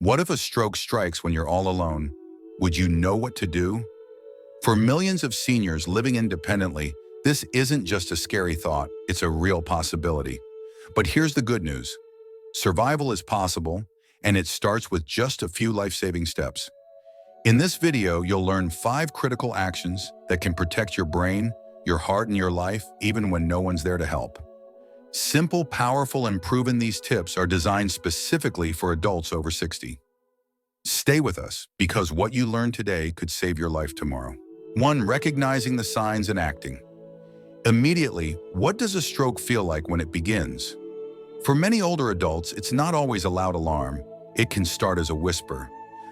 What if a stroke strikes when you're all alone? Would you know what to do? For millions of seniors living independently, this isn't just a scary thought, it's a real possibility. But here's the good news. Survival is possible, and it starts with just a few life-saving steps. In this video, you'll learn 5 critical actions that can protect your brain, your heart, and your life, even when no one's there to help. Simple, powerful, and proven, these tips are designed specifically for adults over 60. Stay with us, because what you learn today could save your life tomorrow. 1. Recognizing the signs and acting. Immediately, what does a stroke feel like when it begins? For many older adults, it's not always a loud alarm. It can start as a whisper,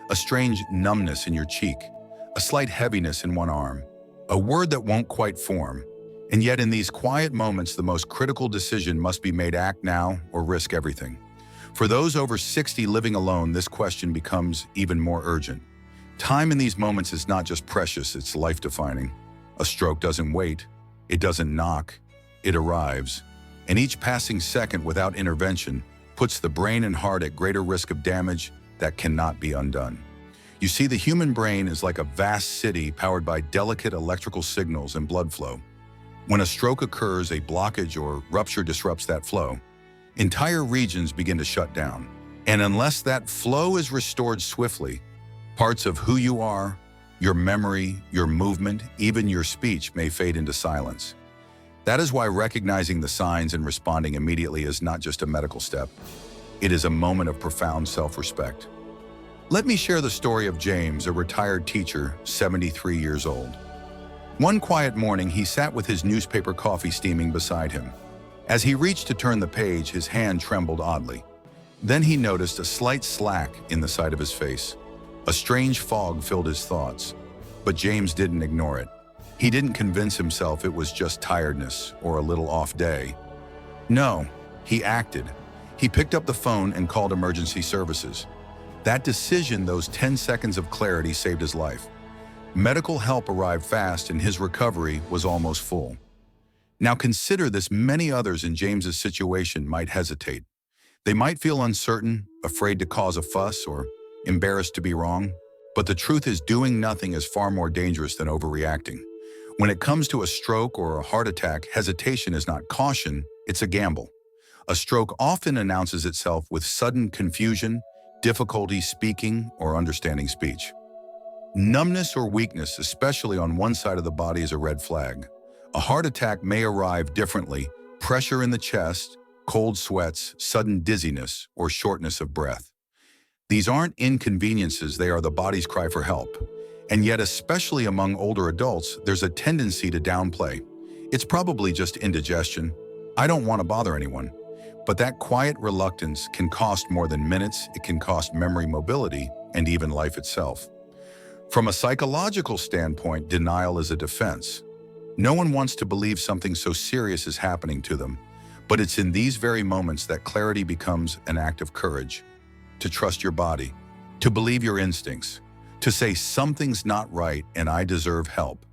a strange numbness in your cheek, a slight heaviness in one arm, a word that won't quite form. And yet in these quiet moments, the most critical decision must be made: act now or risk everything. For those over 60 living alone, this question becomes even more urgent. Time in these moments is not just precious, it's life-defining. A stroke doesn't wait, it doesn't knock, it arrives. And each passing second without intervention puts the brain and heart at greater risk of damage that cannot be undone. You see, the human brain is like a vast city powered by delicate electrical signals and blood flow. When a stroke occurs, a blockage or rupture disrupts that flow. Entire regions begin to shut down. And unless that flow is restored swiftly, parts of who you are, your memory, your movement, even your speech may fade into silence. That is why recognizing the signs and responding immediately is not just a medical step. It is a moment of profound self-respect. Let me share the story of James, a retired teacher, 73 years old. One quiet morning, he sat with his newspaper coffee steaming beside him. As he reached to turn the page, his hand trembled oddly. Then he noticed a slight slack in the side of his face. A strange fog filled his thoughts. But James didn't ignore it. He didn't convince himself it was just tiredness or a little off day. No, he acted. He picked up the phone and called emergency services. That decision, those 10 seconds of clarity, saved his life. Medical help arrived fast and his recovery was almost full. Now consider this: many others in James's situation might hesitate. They might feel uncertain, afraid to cause a fuss, or embarrassed to be wrong. But the truth is, doing nothing is far more dangerous than overreacting. When it comes to a stroke or a heart attack, hesitation is not caution, it's a gamble. A stroke often announces itself with sudden confusion, difficulty speaking or understanding speech. Numbness or weakness, especially on one side of the body, is a red flag. A heart attack may arrive differently: pressure in the chest, cold sweats, sudden dizziness, or shortness of breath. These aren't inconveniences, they are the body's cry for help. And yet, especially among older adults, there's a tendency to downplay. It's probably just indigestion. I don't want to bother anyone. But that quiet reluctance can cost more than minutes. It can cost memory, mobility, and even life itself. From a psychological standpoint, denial is a defense. No one wants to believe something so serious is happening to them. But it's in these very moments that clarity becomes an act of courage. To trust your body, to believe your instincts, to say something's not right and I deserve help.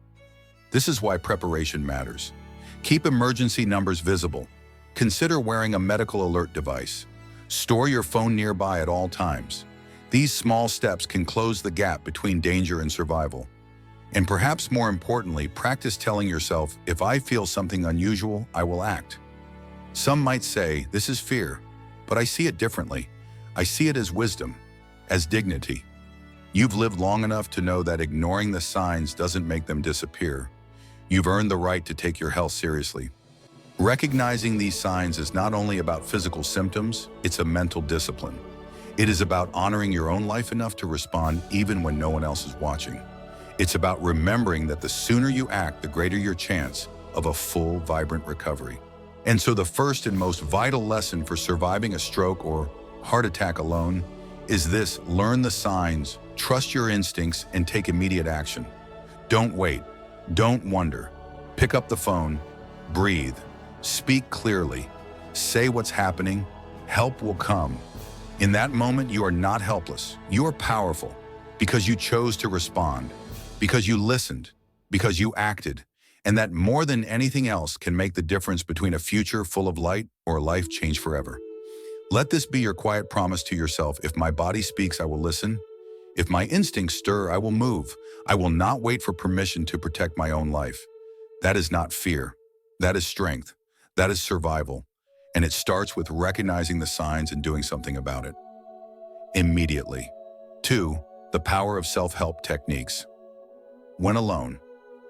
This is why preparation matters. Keep emergency numbers visible. Consider wearing a medical alert device. Store your phone nearby at all times. These small steps can close the gap between danger and survival. And perhaps more importantly, practice telling yourself, if I feel something unusual, I will act. Some might say, this is fear, but I see it differently. I see it as wisdom, as dignity. You've lived long enough to know that ignoring the signs doesn't make them disappear. You've earned the right to take your health seriously. Recognizing these signs is not only about physical symptoms, it's a mental discipline. It is about honoring your own life enough to respond even when no one else is watching. It's about remembering that the sooner you act, the greater your chance of a full, vibrant recovery. And so the first and most vital lesson for surviving a stroke or heart attack alone is this: learn the signs, trust your instincts, and take immediate action. Don't wait. Don't wonder. Pick up the phone. Breathe. Speak clearly. Say what's happening. Help will come. In that moment, you are not helpless. You are powerful because you chose to respond, because you listened, because you acted, and that more than anything else can make the difference between a future full of light or a life changed forever. Let this be your quiet promise to yourself. If my body speaks, I will listen. If my instincts stir, I will move. I will not wait for permission to protect my own life. That is not fear. That is strength. That is survival. And it starts with recognizing the signs and doing something about it. Immediately. 2. The power of self-help techniques. When alone.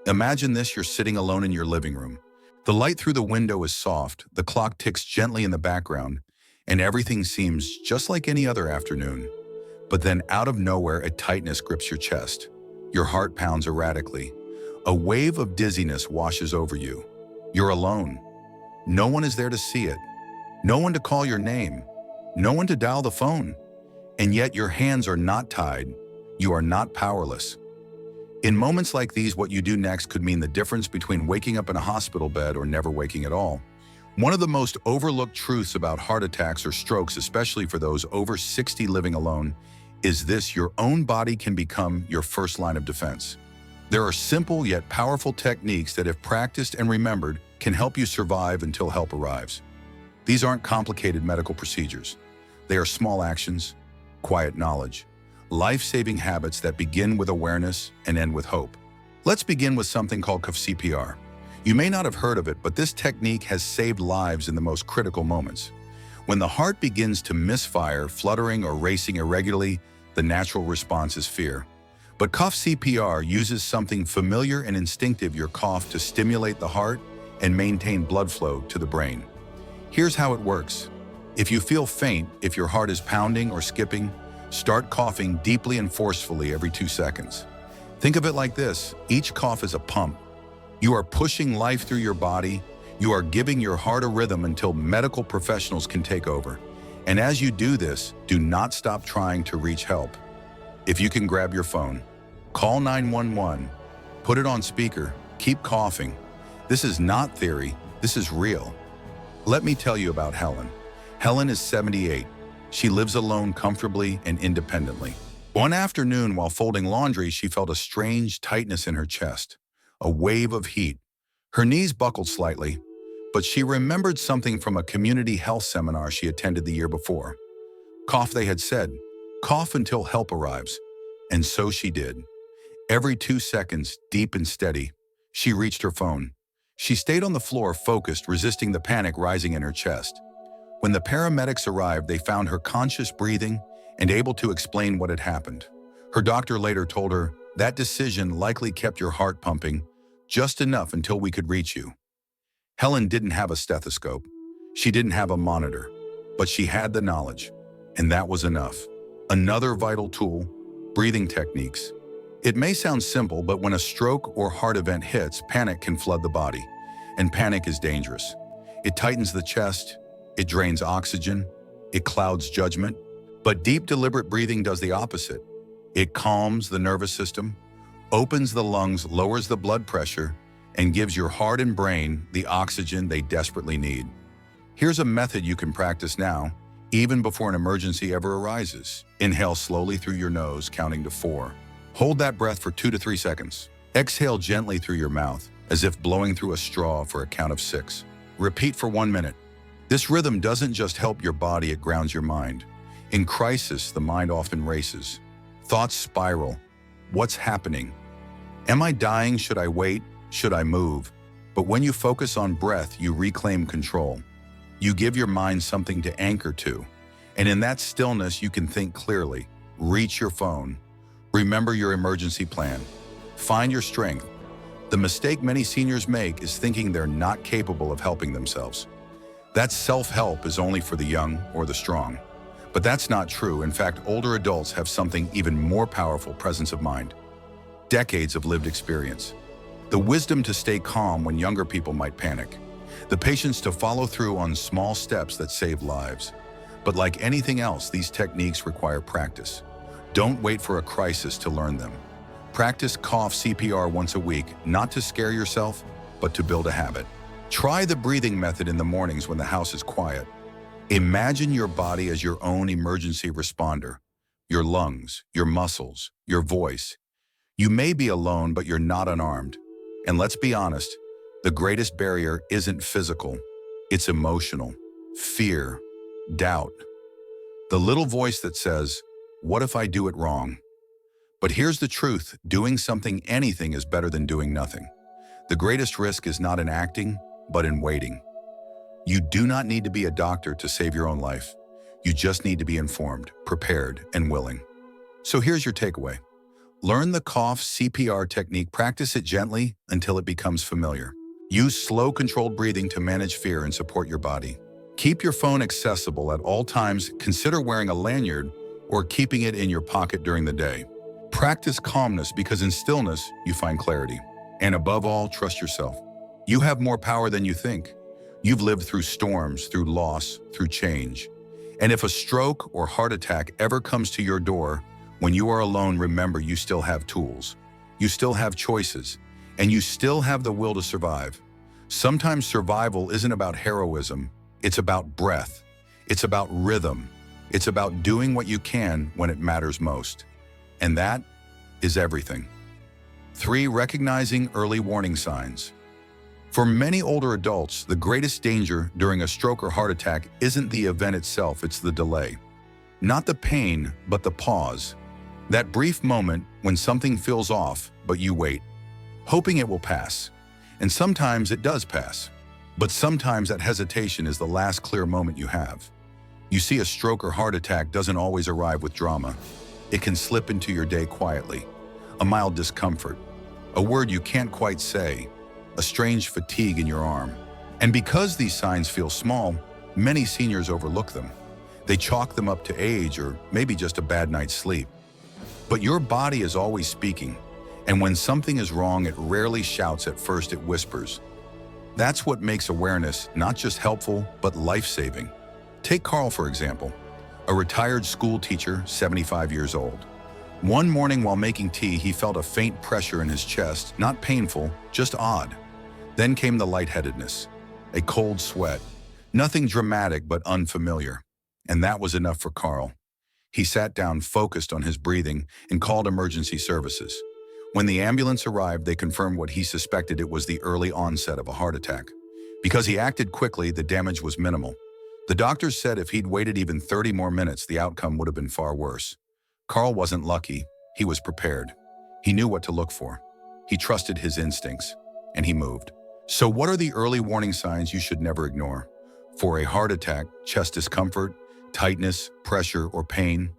Imagine this: you're sitting alone in your living room. The light through the window is soft, the clock ticks gently in the background, and everything seems just like any other afternoon. But then out of nowhere, a tightness grips your chest. Your heart pounds erratically. A wave of dizziness washes over you. You're alone. No one is there to see it. No one to call your name. No one to dial the phone. And yet your hands are not tied. You are not powerless. In moments like these, what you do next could mean the difference between waking up in a hospital bed or never waking at all. One of the most overlooked truths about heart attacks or strokes, especially for those over 60 living alone, is this: your own body can become your first line of defense. There are simple yet powerful techniques that, if practiced and remembered, can help you survive until help arrives. These aren't complicated medical procedures. They are small actions, quiet knowledge, life-saving habits that begin with awareness and end with hope. Let's begin with something called COF CPR. You may not have heard of it, but this technique has saved lives in the most critical moments. When the heart begins to misfire, fluttering or racing irregularly, the natural response is fear. But COF CPR uses something familiar and instinctive: your cough, to stimulate the heart and maintain blood flow to the brain. Here's how it works. If you feel faint, if your heart is pounding or skipping, start coughing deeply and forcefully every 2 seconds. Think of it like this: each cough is a pump. You are pushing life through your body. You are giving your heart a rhythm until medical professionals can take over. And as you do this, do not stop trying to reach help. If you can, grab your phone, call 911, put it on speaker, keep coughing. This is not theory, this is real. Let me tell you about Helen. Helen is 78. She lives alone comfortably and independently. One afternoon, while folding laundry, she felt a strange tightness in her chest, a wave of heat. Her knees buckled slightly, but she remembered something from a community health seminar she attended the year before. Cough, they had said. Cough until help arrives. And so she did. Every 2 seconds, deep and steady, she reached her phone. She stayed on the floor, focused, resisting the panic rising in her chest. When the paramedics arrived, they found her conscious, breathing, and able to explain what had happened. Her doctor later told her, "That decision likely kept your heart pumping just enough until we could reach you." Helen didn't have a stethoscope. She didn't have a monitor, but she had the knowledge, and that was enough. Another vital tool: breathing techniques. It may sound simple, but when a stroke or heart event hits, panic can flood the body, and panic is dangerous. It tightens the chest, it drains oxygen, it clouds judgment. But deep, deliberate breathing does the opposite. It calms the nervous system, opens the lungs, lowers the blood pressure, and gives your heart and brain the oxygen they desperately need. Here's a method you can practice now, even before an emergency ever arises. Inhale slowly through your nose, counting to 4. Hold that breath for 2 to 3 seconds. Exhale gently through your mouth, as if blowing through a straw, for a count of 6. Repeat for 1 minute. This rhythm doesn't just help your body, it grounds your mind. In crisis, the mind often races. Thoughts spiral. What's happening? Am I dying? Should I wait? Should I move? But when you focus on breath, you reclaim control. You give your mind something to anchor to. And in that stillness, you can think clearly. Reach your phone. Remember your emergency plan. Find your strength. The mistake many seniors make is thinking they're not capable of helping themselves. That self-help is only for the young or the strong. But that's not true. In fact, older adults have something even more powerful: presence of mind. Decades of lived experience. The wisdom to stay calm when younger people might panic. The patience to follow through on small steps that save lives. But like anything else, these techniques require practice. Don't wait for a crisis to learn them. Practice COF CPR once a week, not to scare yourself, but to build a habit. Try the breathing method in the mornings when the house is quiet. Imagine your body as your own emergency responder. Your lungs, your muscles, your voice. You may be alone, but you're not unarmed. And let's be honest, the greatest barrier isn't physical, it's emotional. Fear, doubt, The little voice that says, "What if I do it wrong?" But here's the truth, doing anything is better than doing nothing. The greatest risk is not in acting, but in waiting. You do not need to be a doctor to save your own life. You just need to be informed, prepared, and willing. So here's your takeaway. Learn the cough CPR technique, practice it gently until it becomes familiar. Use slow, controlled breathing to manage fear and support your body. Keep your phone accessible at all times. Consider wearing a lanyard or keeping it in your pocket during the day. Practice calmness because in stillness, you find clarity. And above all, trust yourself. You have more power than you think. You've lived through storms, through loss, through change. And if a stroke or heart attack ever comes to your door, when you are alone, remember you still have tools. You still have choices. And you still have the will to survive. Sometimes survival isn't about heroism. It's about breath. It's about rhythm. It's about doing what you can when it matters most. And that is everything. 3. Recognizing early warning signs. For many older adults, the greatest danger during a stroke or heart attack isn't the event itself, it's the delay. Not the pain, but the pause. That brief moment when something feels off, but you wait, hoping it will pass. And sometimes it does pass. But sometimes that hesitation is the last clear moment you have. You see, a stroke or heart attack doesn't always arrive with drama. It can slip into your day quietly. A mild discomfort, a word you can't quite say, a strange fatigue in your arm. And because these signs feel small, many seniors overlook them. They chalk them up to age or maybe just a bad night's sleep. But your body is always speaking, and when something is wrong, it rarely shouts at first, it whispers. That's what makes awareness not just helpful, but life-saving. Take Carl, for example, a retired school teacher, 75 years old. One morning while making tea, he felt a faint pressure in his chest, not painful, just odd. Then came the lightheadedness, a cold sweat, nothing dramatic but unfamiliar. And that was enough for Carl. He sat down, focused on his breathing, and called emergency services. When the ambulance arrived, they confirmed what he suspected: it was the early onset of a heart attack. Because he acted quickly, the damage was minimal. The doctors said if he'd waited even 30 more minutes, the outcome would have been far worse. Carl wasn't lucky. He was prepared. He knew what to look for. He trusted his instincts, and he moved. So what are the early warning signs you should never ignore? For a heart attack, chest discomfort, tightness, pressure, or pain.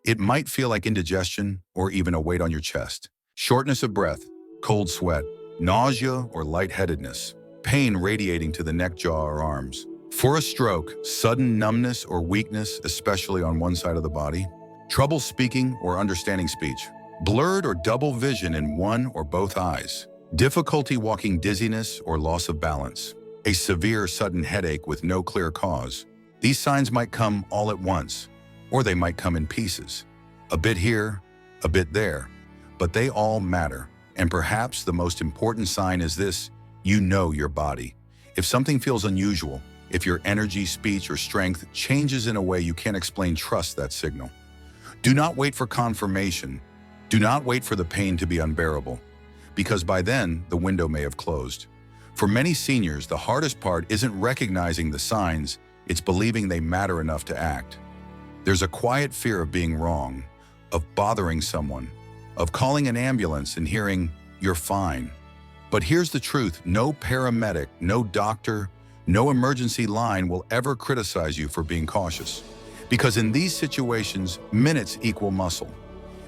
It might feel like indigestion or even a weight on your chest. Shortness of breath, cold sweat, nausea or lightheadedness, pain radiating to the neck, jaw, or arms. For a stroke, sudden numbness or weakness, especially on one side of the body. Trouble speaking or understanding speech. Blurred or double vision in one or both eyes. Difficulty walking, dizziness or loss of balance. A severe sudden headache with no clear cause. These signs might come all at once, or they might come in pieces. A bit here, a bit there, but they all matter. And perhaps the most important sign is this: you know your body. If something feels unusual, if your energy, speech, or strength changes in a way you can't explain, trust that signal. Do not wait for confirmation. Do not wait for the pain to be unbearable, because by then, the window may have closed. For many seniors, the hardest part isn't recognizing the signs, it's believing they matter enough to act. There's a quiet fear of being wrong, of bothering someone, of calling an ambulance and hearing, "You're fine." But here's the truth: no paramedic, no doctor, no emergency line will ever criticize you for being cautious. Because in these situations, minutes equal muscle.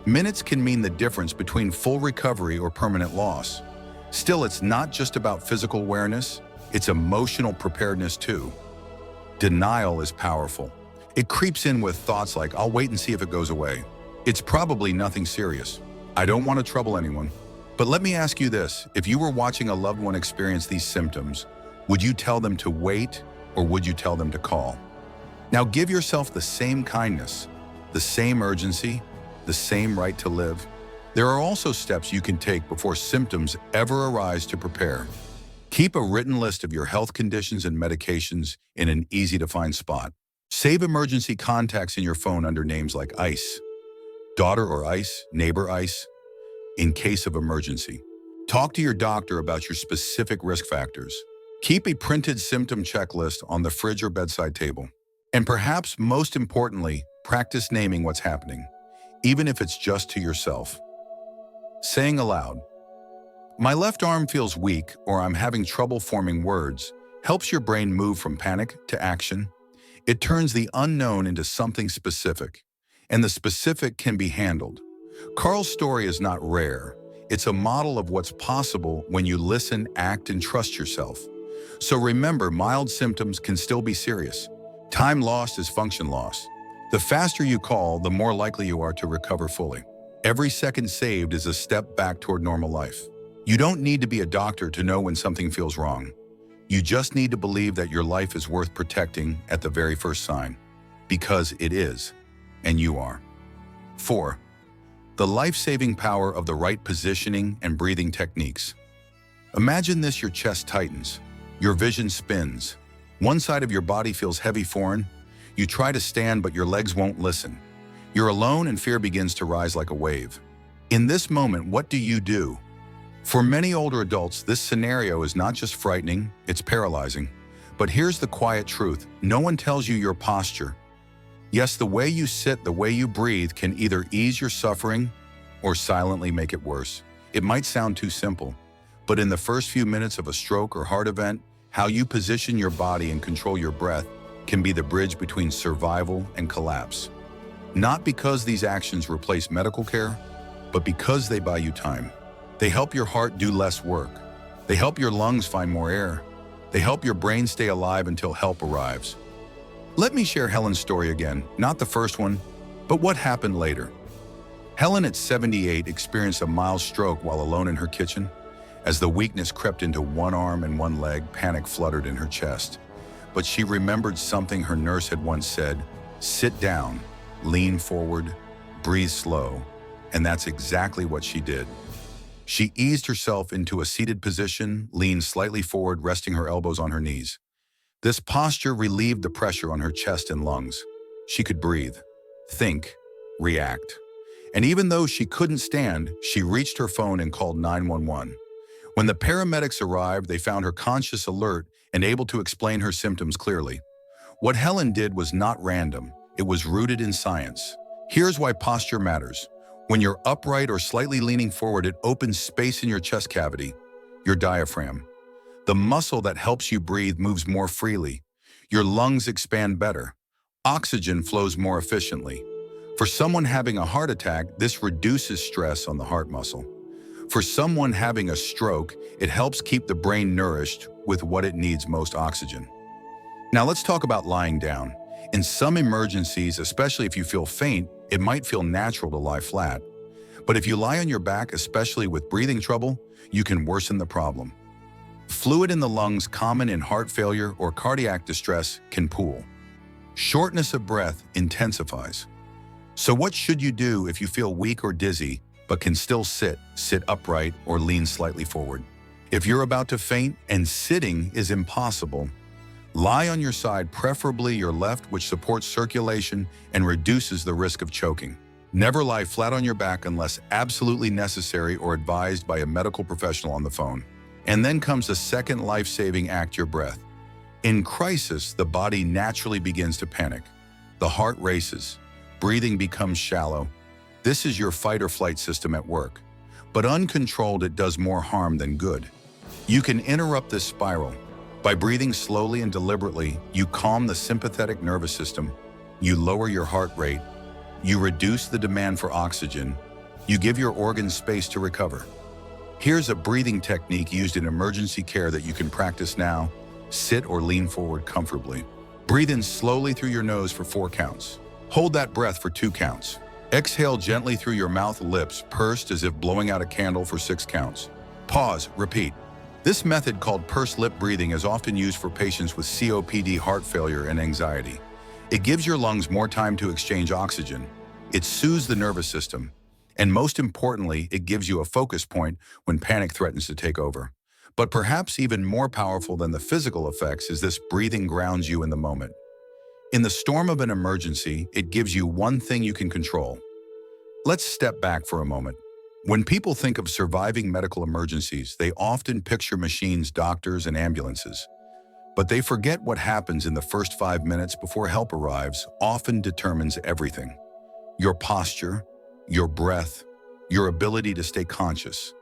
Minutes can mean the difference between full recovery or permanent loss. Still, it's not just about physical awareness, it's emotional preparedness too. Denial is powerful. It creeps in with thoughts like, "I'll wait and see if it goes away. It's probably nothing serious. I don't want to trouble anyone." But let me ask you this: if you were watching a loved one experience these symptoms, would you tell them to wait, or would you tell them to call? Now give yourself the same kindness, the same urgency, the same right to live. There are also steps you can take before symptoms ever arise to prepare. Keep a written list of your health conditions and medications in an easy-to-find spot. Save emergency contacts in your phone under names like ICE, daughter or ICE, neighbor ICE, in case of emergency. Talk to your doctor about your specific risk factors. Keep a printed symptom checklist on the fridge or bedside table. And perhaps most importantly, Practice naming what's happening, even if it's just to yourself. Saying aloud, "My left arm feels weak," or "I'm having trouble forming words," helps your brain move from panic to action. It turns the unknown into something specific, and the specific can be handled. Carl's story is not rare. It's a model of what's possible when you listen, act, and trust yourself. So remember, mild symptoms can still be serious. Time lost is function loss. The faster you call, the more likely you are to recover fully. Every second saved is a step back toward normal life. You don't need to be a doctor to know when something feels wrong. You just need to believe that your life is worth protecting at the very first sign, because it is, and you are. 4. The life-saving power of the right positioning and breathing techniques. Imagine this: your chest tightens, your vision spins. One side of your body feels heavy foreign. You try to stand, but your legs won't listen. You're alone and fear begins to rise like a wave. In this moment, what do? For many older adults, this scenario is not just frightening, it's paralyzing. But here's the quiet truth: no one tells you your posture. Yes, the way you sit, the way you breathe can either ease your suffering or silently make it worse. It might sound too simple, but in the first few minutes of a stroke or heart event, how you position your body and control your breath can be the bridge between survival and collapse. Not because these actions replace medical care, but because they buy you time. They help your heart do less work. They help your lungs find more air. They help your brain stay alive until help arrives. Let me share Helen's story again, not the first one, but what happened later. Helen, at 78, experienced a mild stroke while alone in her kitchen. As the weakness crept into one arm and one leg, panic fluttered in her chest. But she remembered something her nurse had once said: sit down, lean forward, breathe slow. And that's exactly what she did. She eased herself into a seated position, leaned slightly forward, resting her elbows on her knees. This posture relieved the pressure on her chest and lungs. She could breathe, think, react. And even though she couldn't stand, she reached her phone and called 911. When the paramedics arrived, they found her conscious, alert, and able to explain her symptoms clearly. What Helen did was not random. It was rooted in science. Here's why posture matters. When you're upright or slightly leaning forward, it opens space in your chest cavity, your diaphragm. The muscle that helps you breathe moves more freely. Your lungs expand better. Oxygen flows more efficiently. For someone having a heart attack, this reduces stress on the heart muscle. For someone having a stroke, it helps keep the brain nourished with what it needs most: oxygen. Now let's talk about lying down. In some emergencies, especially if you feel faint, it might feel natural to lie flat. But if you lie on your back, especially with breathing trouble, you can worsen the problem. Fluid in the lungs, common in heart failure or cardiac distress, can pool. Shortness of breath intensifies. So what should you do if you feel weak or dizzy, but can still sit upright, or lean slightly forward? If you're about to faint and sitting is impossible, lie on your side, preferably your left, which supports circulation and reduces the risk of choking. Never lie flat on your back unless absolutely necessary or advised by a medical professional on the phone. And then comes the second life-saving act: your breath. In crisis, the body naturally begins to panic. The heart races. Breathing becomes shallow. This is your fight or flight system at work. But uncontrolled, it does more harm than good. You can interrupt this spiral. By breathing slowly and deliberately, you calm the sympathetic nervous system. You lower your heart rate. You reduce the demand for oxygen. You give your organs space to recover. Here's a breathing technique used in emergency care that you can practice now. Sit or lean forward comfortably. Breathe in slowly through your nose for 4 counts. Hold that breath for 2 counts. Exhale gently through your mouth, lips pursed as if blowing out a candle, for 6 counts. Pause, repeat. This method, called pursed lip breathing, is often used for patients with COPD, heart failure, and anxiety. It gives your lungs more time to exchange oxygen. It soothes the nervous system. And most importantly, it gives you a focus point when panic threatens to take over. But perhaps even more powerful than the physical effects is this: breathing grounds you in the moment. In the storm of an emergency, it gives you one thing you can control. Let's step back for a moment. When people think of surviving medical emergencies, they often picture machines, doctors, and ambulances. But they forget what happens in the first 5 minutes before help arrives often determines everything. Your posture, your breath, your ability to stay conscious,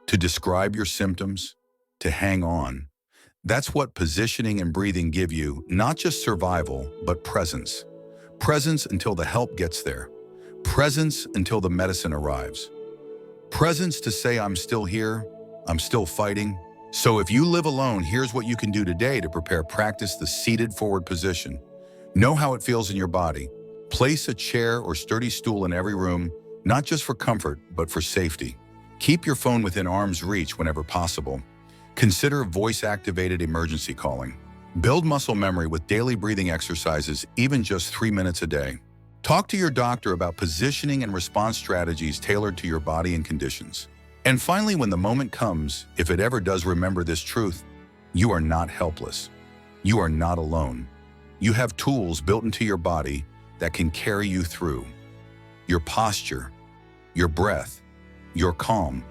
to describe your symptoms, to hang on. That's what positioning and breathing give you, not just survival, but presence. Presence until the help gets there. Presence until the medicine arrives. Presence to say, I'm still here, I'm still fighting. So if you live alone, here's what you can do today to prepare. Practice the seated forward position. Know how it feels in your body. Place a chair or sturdy stool in every room, not just for comfort, but for safety. Keep your phone within arm's reach whenever possible. Consider voice-activated emergency calling. Build muscle memory with daily breathing exercises, even just 3 minutes a day. Talk to your doctor about positioning and response strategies tailored to your body and conditions. And finally, when the moment comes, if it ever does, remember this truth: you are not helpless. You are not alone. You have tools built into your body that can carry you through. Your posture, your breath, your calm,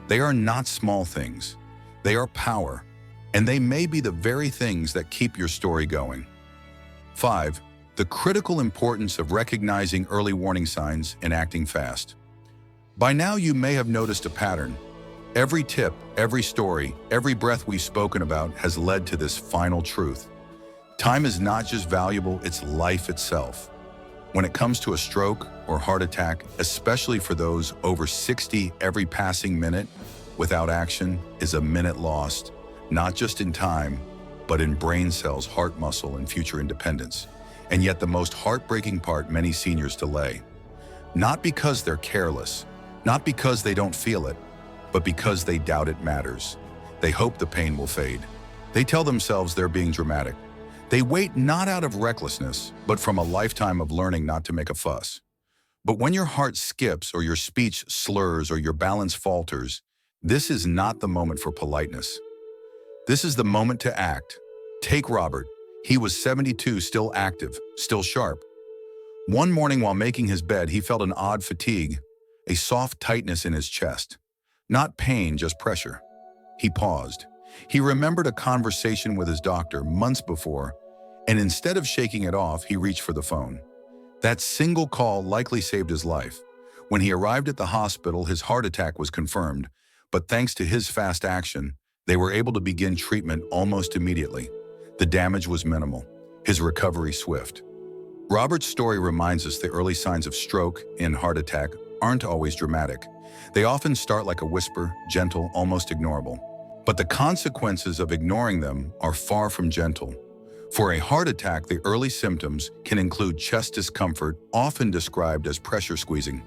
they are not small things. They are power, and they may be the very things that keep your story going. 5. The critical importance of recognizing early warning signs and acting fast. By now, you may have noticed a pattern. Every tip, every story, every breath we've spoken about has led to this final truth. Time is not just valuable, it's life itself. When it comes to a stroke or heart attack, especially for those over 60, every passing minute without action is a minute lost, not just in time, but in brain cells, heart muscle, and future independence. And yet the most heartbreaking part, many seniors delay. Not because they're careless, not because they don't feel it, but because they doubt it matters. They hope the pain will fade. They tell themselves they're being dramatic. They wait not out of recklessness, but from a lifetime of learning not to make a fuss. But when your heart skips or your speech slurs or your balance falters, this is not the moment for politeness. This is the moment to act. Take Robert. He was 72, still active, still sharp. One morning while making his bed, he felt an odd fatigue, a soft tightness in his chest. Not pain, just pressure. He paused. He remembered a conversation with his doctor months before, and instead of shaking it off, he reached for the phone. That single call likely saved his life. When he arrived at the hospital, his heart attack was confirmed, but thanks to his fast action, they were able to begin treatment almost immediately. The damage was minimal, his recovery swift. Robert's story reminds us the early signs of stroke and heart attack aren't always dramatic. They often start like a whisper, gentle, almost ignorable. But the consequences of ignoring them are far from gentle. For a heart attack, the early symptoms can include chest discomfort, often described as pressure squeezing.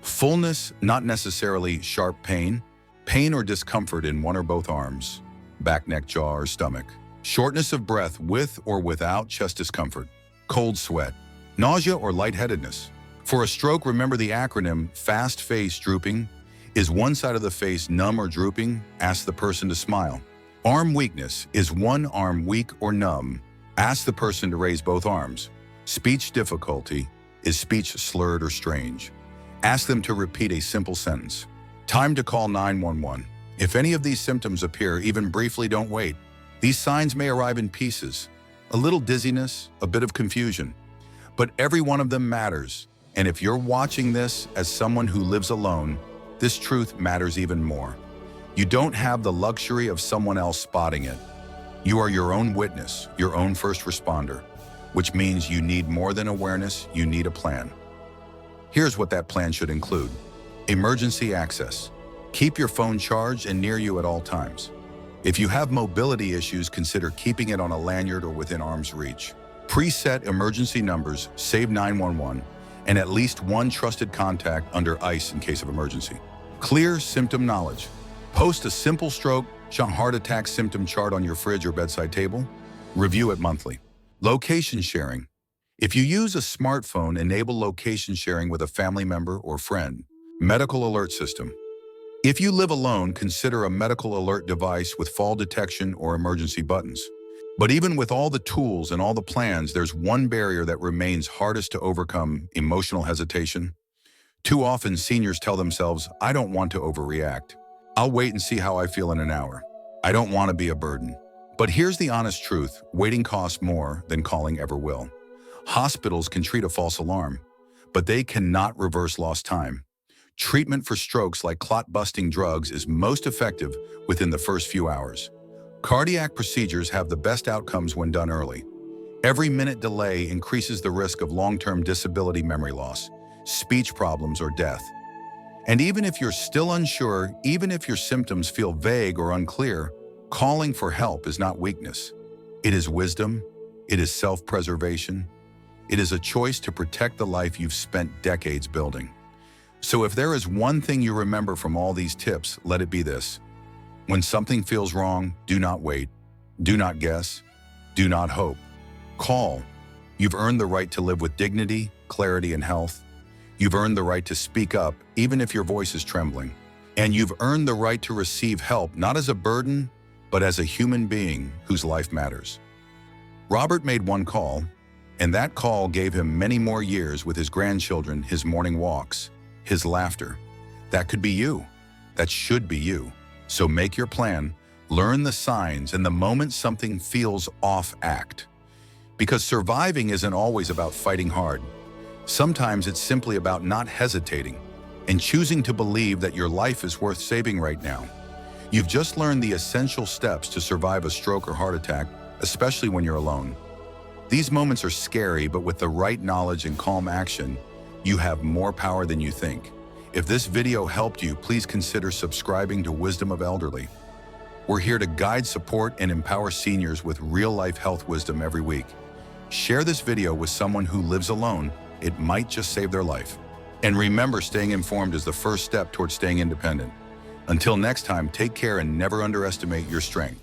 Fullness, not necessarily sharp pain. Pain or discomfort in one or both arms, back, neck, jaw, or stomach. Shortness of breath with or without chest discomfort. Cold sweat. Nausea or lightheadedness. For a stroke, remember the acronym FAST face drooping. Is one side of the face numb or drooping? Ask the person to smile. Arm weakness. Is one arm weak or numb? Ask the person to raise both arms. Speech difficulty. Is speech slurred or strange? Ask them to repeat a simple sentence. Time to call 911. If any of these symptoms appear, even briefly, don't wait. These signs may arrive in pieces. A little dizziness, a bit of confusion. But every one of them matters. And if you're watching this as someone who lives alone, this truth matters even more. You don't have the luxury of someone else spotting it. You are your own witness, your own first responder, which means you need more than awareness, you need a plan. Here's what that plan should include. Emergency access. Keep your phone charged and near you at all times. If you have mobility issues, consider keeping it on a lanyard or within arm's reach. Preset emergency numbers, save 911, and at least one trusted contact under ICE in case of emergency. Clear symptom knowledge. Post a simple stroke, heart attack symptom chart on your fridge or bedside table. Review it monthly. Location sharing. If you use a smartphone, enable location sharing with a family member or friend. Medical alert system. If you live alone, consider a medical alert device with fall detection or emergency buttons. But even with all the tools and all the plans, there's one barrier that remains hardest to overcome: emotional hesitation. Too often, seniors tell themselves, I don't want to overreact. I'll wait and see how I feel in an hour. I don't want to be a burden. But here's the honest truth, waiting costs more than calling ever will. Hospitals can treat a false alarm, but they cannot reverse lost time. Treatment for strokes like clot-busting drugs is most effective within the first few hours. Cardiac procedures have the best outcomes when done early. Every minute delay increases the risk of long-term disability, memory loss, speech problems, or death. And even if you're still unsure, even if your symptoms feel vague or unclear, calling for help is not weakness. It is wisdom. It is self-preservation. It is a choice to protect the life you've spent decades building. So if there is one thing you remember from all these tips, let it be this. When something feels wrong, do not wait. Do not guess. Do not hope. Call. You've earned the right to live with dignity, clarity, and health. You've earned the right to speak up, even if your voice is trembling. And you've earned the right to receive help, not as a burden, but as a human being whose life matters. Robert made one call, and that call gave him many more years with his grandchildren, his morning walks, his laughter. That could be you. That should be you. So make your plan, learn the signs, and the moment something feels off, act. Because surviving isn't always about fighting hard. Sometimes it's simply about not hesitating and choosing to believe that your life is worth saving right now. You've just learned the essential steps to survive a stroke or heart attack, especially when you're alone. These moments are scary, but with the right knowledge and calm action, you have more power than you think. If this video helped you, please consider subscribing to Wisdom of Elderly. We're here to guide, support, and empower seniors with real-life health wisdom every week. Share this video with someone who lives alone. It might just save their life. And remember, staying informed is the first step towards staying independent. Until next time, take care and never underestimate your strength.